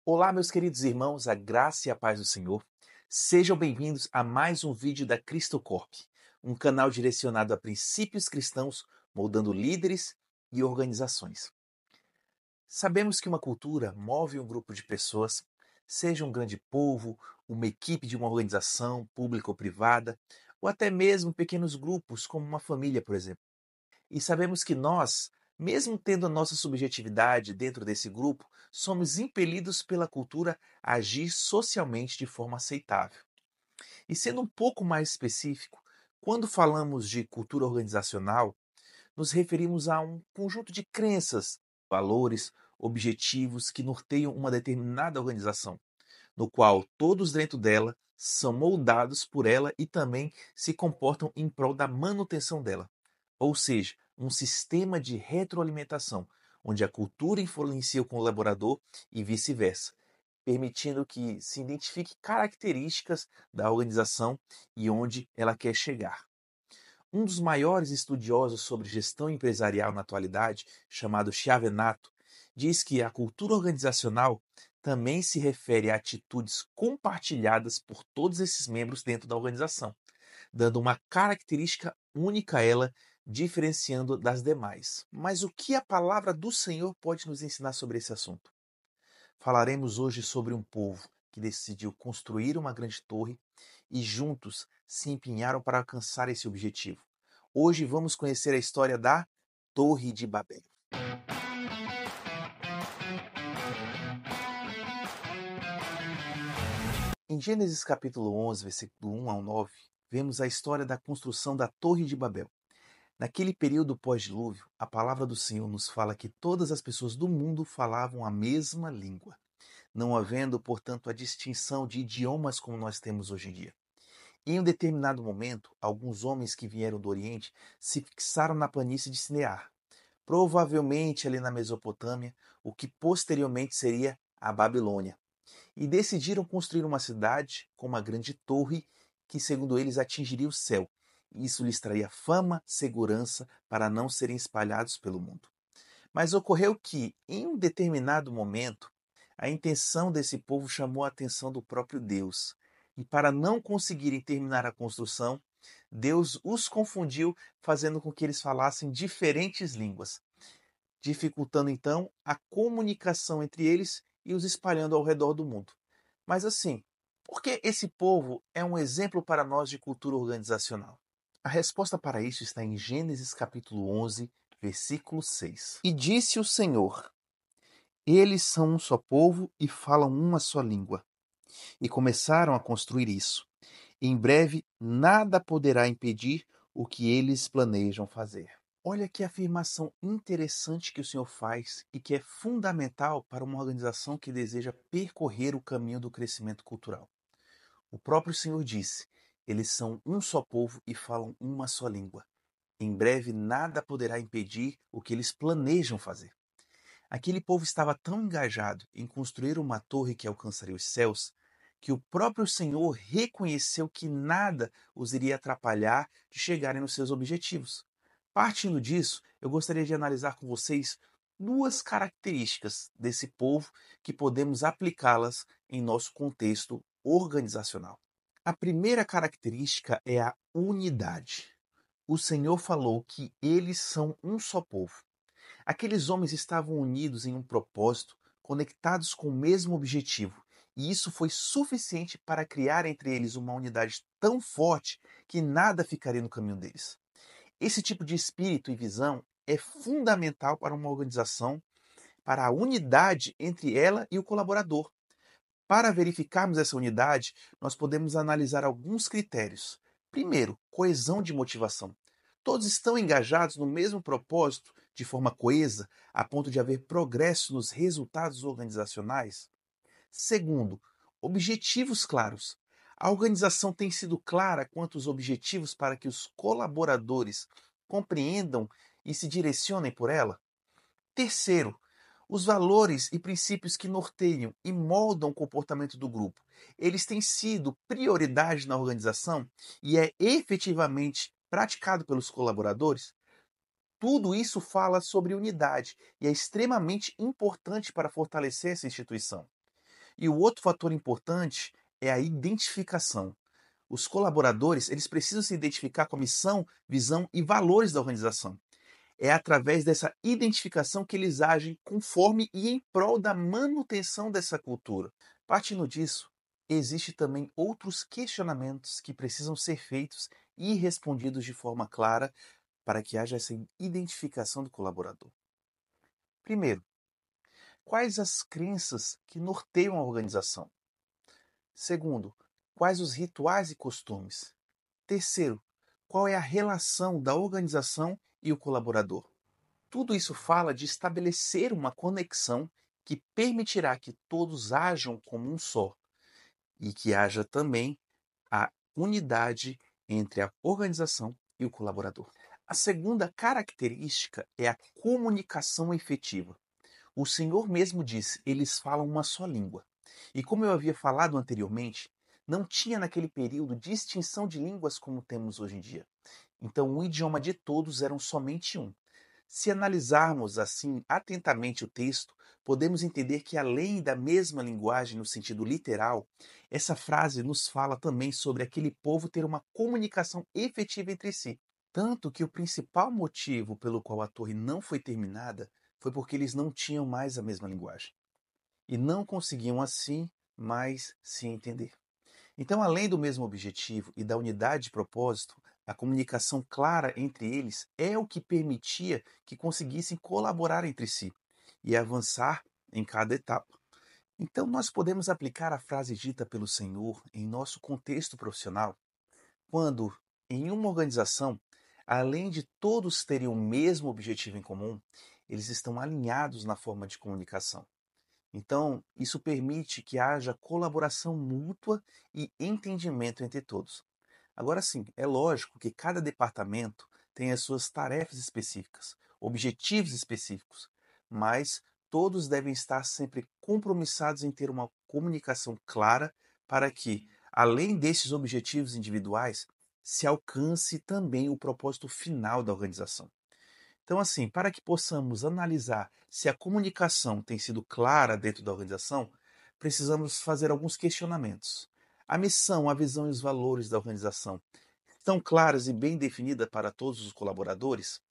Olá, meus queridos irmãos, a graça e a paz do Senhor. Sejam bem-vindos a mais um vídeo da Cristo Corp, um canal direcionado a princípios cristãos, moldando líderes e organizações. Sabemos que uma cultura move um grupo de pessoas, seja um grande povo, uma equipe de uma organização, pública ou privada, ou até mesmo pequenos grupos, como uma família, por exemplo. E sabemos que nós, mesmo tendo a nossa subjetividade dentro desse grupo, somos impelidos pela cultura a agir socialmente de forma aceitável. E sendo um pouco mais específico, quando falamos de cultura organizacional, nos referimos a um conjunto de crenças, valores, objetivos que norteiam uma determinada organização, no qual todos dentro dela são moldados por ela e também se comportam em prol da manutenção dela. Ou seja, um sistema de retroalimentação, onde a cultura influencia o colaborador e vice-versa, permitindo que se identifique características da organização e onde ela quer chegar. Um dos maiores estudiosos sobre gestão empresarial na atualidade, chamado Chiavenato, diz que a cultura organizacional também se refere a atitudes compartilhadas por todos esses membros dentro da organização, dando uma característica única a ela, diferenciando das demais. Mas o que a palavra do Senhor pode nos ensinar sobre esse assunto? Falaremos hoje sobre um povo que decidiu construir uma grande torre e juntos se empenharam para alcançar esse objetivo. Hoje vamos conhecer a história da Torre de Babel. Em Gênesis capítulo 11, versículo 1 ao 9, vemos a história da construção da Torre de Babel. Naquele período pós-dilúvio, a palavra do Senhor nos fala que todas as pessoas do mundo falavam a mesma língua, não havendo, portanto, a distinção de idiomas como nós temos hoje em dia. Em um determinado momento, alguns homens que vieram do Oriente se fixaram na planície de Sinear, provavelmente ali na Mesopotâmia, o que posteriormente seria a Babilônia, e decidiram construir uma cidade com uma grande torre que, segundo eles, atingiria o céu. Isso lhes traria fama, segurança para não serem espalhados pelo mundo. Mas ocorreu que, em um determinado momento, a intenção desse povo chamou a atenção do próprio Deus. E para não conseguirem terminar a construção, Deus os confundiu, fazendo com que eles falassem diferentes línguas, dificultando então a comunicação entre eles e os espalhando ao redor do mundo. Mas assim, por que esse povo é um exemplo para nós de cultura organizacional? A resposta para isso está em Gênesis capítulo 11, versículo 6. E disse o Senhor: eles são um só povo e falam uma só língua. E começaram a construir isso. Em breve, nada poderá impedir o que eles planejam fazer. Olha que afirmação interessante que o Senhor faz e que é fundamental para uma organização que deseja percorrer o caminho do crescimento cultural. O próprio Senhor disse: eles são um só povo e falam uma só língua. Em breve, nada poderá impedir o que eles planejam fazer. Aquele povo estava tão engajado em construir uma torre que alcançaria os céus, que o próprio Senhor reconheceu que nada os iria atrapalhar de chegarem nos seus objetivos. Partindo disso, eu gostaria de analisar com vocês duas características desse povo que podemos aplicá-las em nosso contexto organizacional. A primeira característica é a unidade. O Senhor falou que eles são um só povo. Aqueles homens estavam unidos em um propósito, conectados com o mesmo objetivo, e isso foi suficiente para criar entre eles uma unidade tão forte que nada ficaria no caminho deles. Esse tipo de espírito e visão é fundamental para uma organização, para a unidade entre ela e o colaborador. Para verificarmos essa unidade, nós podemos analisar alguns critérios. Primeiro, coesão de motivação. Todos estão engajados no mesmo propósito de forma coesa, a ponto de haver progresso nos resultados organizacionais? Segundo, objetivos claros. A organização tem sido clara quanto aos objetivos para que os colaboradores compreendam e se direcionem por ela? Terceiro, os valores e princípios que norteiam e moldam o comportamento do grupo. Eles têm sido prioridade na organização e é efetivamente praticado pelos colaboradores? Tudo isso fala sobre unidade e é extremamente importante para fortalecer essa instituição. E o outro fator importante é a identificação. Os colaboradores, eles precisam se identificar com a missão, visão e valores da organização. É através dessa identificação que eles agem conforme e em prol da manutenção dessa cultura. Partindo disso, existe também outros questionamentos que precisam ser feitos e respondidos de forma clara para que haja essa identificação do colaborador. Primeiro, quais as crenças que norteiam a organização? Segundo, quais os rituais e costumes? Terceiro, qual é a relação da organização e o colaborador? Tudo isso fala de estabelecer uma conexão que permitirá que todos ajam como um só e que haja também a unidade entre a organização e o colaborador. A segunda característica é a comunicação efetiva. O Senhor mesmo disse: eles falam uma só língua. E como eu havia falado anteriormente, não tinha naquele período distinção de línguas como temos hoje em dia. Então, o idioma de todos era somente um. Se analisarmos assim atentamente o texto, podemos entender que, além da mesma linguagem no sentido literal, essa frase nos fala também sobre aquele povo ter uma comunicação efetiva entre si. Tanto que o principal motivo pelo qual a torre não foi terminada foi porque eles não tinham mais a mesma linguagem e não conseguiam assim mais se entender. Então, além do mesmo objetivo e da unidade de propósito, a comunicação clara entre eles é o que permitia que conseguissem colaborar entre si e avançar em cada etapa. Então, nós podemos aplicar a frase dita pelo Senhor em nosso contexto profissional, quando, em uma organização, além de todos terem o mesmo objetivo em comum, eles estão alinhados na forma de comunicação. Então, isso permite que haja colaboração mútua e entendimento entre todos. Agora sim, é lógico que cada departamento tem as suas tarefas específicas, objetivos específicos, mas todos devem estar sempre compromissados em ter uma comunicação clara para que, além desses objetivos individuais, se alcance também o propósito final da organização. Então, assim, para que possamos analisar se a comunicação tem sido clara dentro da organização, precisamos fazer alguns questionamentos. A missão, a visão e os valores da organização estão claras e bem definidas para todos os colaboradores?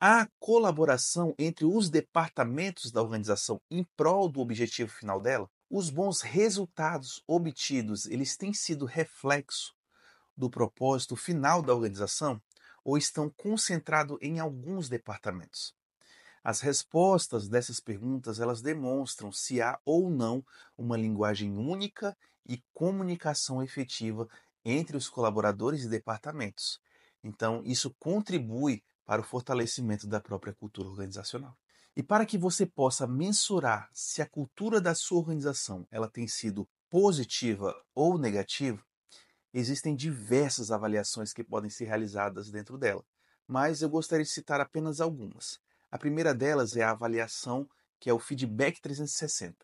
Há colaboração entre os departamentos da organização em prol do objetivo final dela? Os bons resultados obtidos, eles têm sido reflexo do propósito final da organização ou estão concentrados em alguns departamentos? As respostas dessas perguntas, elas demonstram se há ou não uma linguagem única e comunicação efetiva entre os colaboradores e departamentos. Então, isso contribui para o fortalecimento da própria cultura organizacional. E para que você possa mensurar se a cultura da sua organização ela tem sido positiva ou negativa, existem diversas avaliações que podem ser realizadas dentro dela, mas eu gostaria de citar apenas algumas. A primeira delas é a avaliação, que é o feedback 360.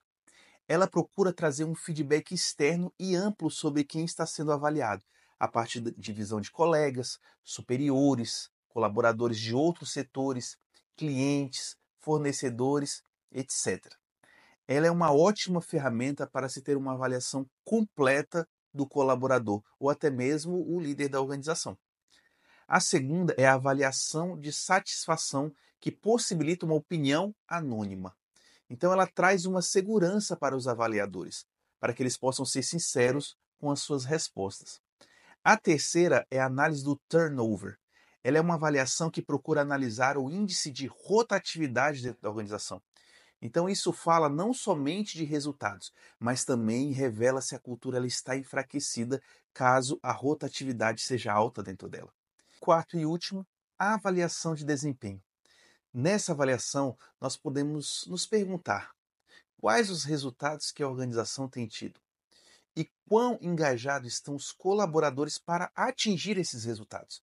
Ela procura trazer um feedback externo e amplo sobre quem está sendo avaliado, a partir de visão de colegas, superiores, colaboradores de outros setores, clientes, fornecedores, etc. Ela é uma ótima ferramenta para se ter uma avaliação completa do colaborador ou até mesmo o líder da organização. A segunda é a avaliação de satisfação, que possibilita uma opinião anônima. Então, ela traz uma segurança para os avaliadores, para que eles possam ser sinceros com as suas respostas. A terceira é a análise do turnover. Ela é uma avaliação que procura analisar o índice de rotatividade dentro da organização. Então, isso fala não somente de resultados, mas também revela se a cultura ela está enfraquecida caso a rotatividade seja alta dentro dela. Quarto e último, a avaliação de desempenho. Nessa avaliação, nós podemos nos perguntar quais os resultados que a organização tem tido e quão engajados estão os colaboradores para atingir esses resultados.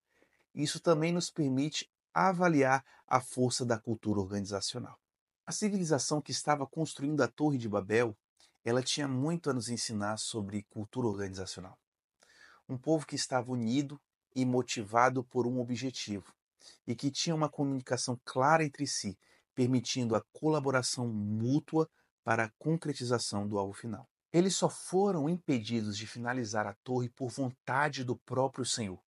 Isso também nos permite avaliar a força da cultura organizacional. A civilização que estava construindo a Torre de Babel, ela tinha muito a nos ensinar sobre cultura organizacional. Um povo que estava unido e motivado por um objetivo e que tinha uma comunicação clara entre si, permitindo a colaboração mútua para a concretização do alvo final. Eles só foram impedidos de finalizar a torre por vontade do próprio Senhor,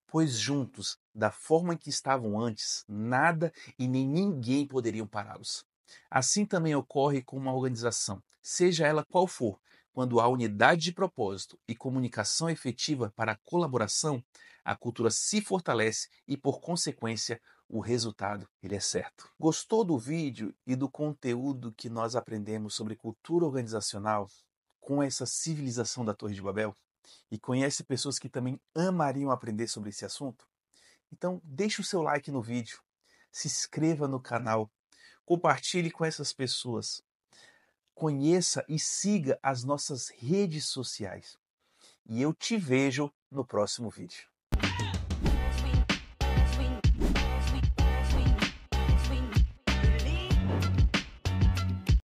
pois juntos, da forma em que estavam antes, nada e nem ninguém poderiam pará-los. Assim também ocorre com uma organização, seja ela qual for, quando há unidade de propósito e comunicação efetiva para a colaboração, a cultura se fortalece e, por consequência, o resultado ele é certo. Gostou do vídeo e do conteúdo que nós aprendemos sobre cultura organizacional com essa civilização da Torre de Babel? E conhece pessoas que também amariam aprender sobre esse assunto? Então, deixe o seu like no vídeo, se inscreva no canal, compartilhe com essas pessoas, conheça e siga as nossas redes sociais. E eu te vejo no próximo vídeo.